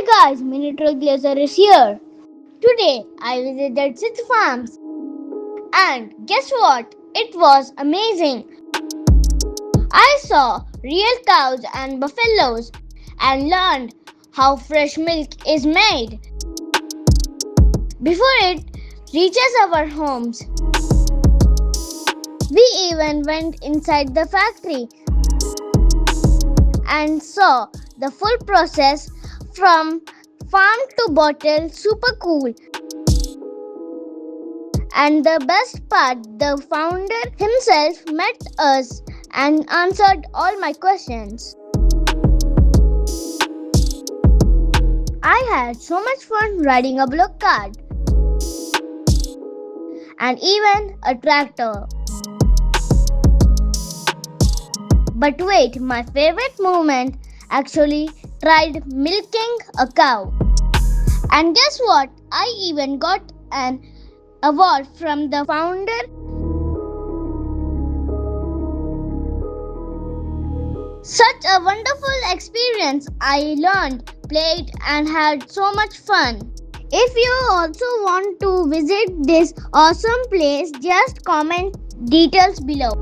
guys, Mini Trailblazer is here. Today I visited 6 farms and guess what? It was amazing. I saw real cows and buffaloes and learned how fresh milk is made before it reaches our homes. We even went inside the factory and saw the full process from farm to bottle. Super cool. And the best part, the founder himself met us and answered all my questions. I had so much fun riding a block cart and even a tractor. But wait, my favorite moment actually tried milking a cow. And guess what? I even got an award from the founder. Such a wonderful experience. I learned, played, and had so much fun. If you also want to visit this awesome place, just comment details below.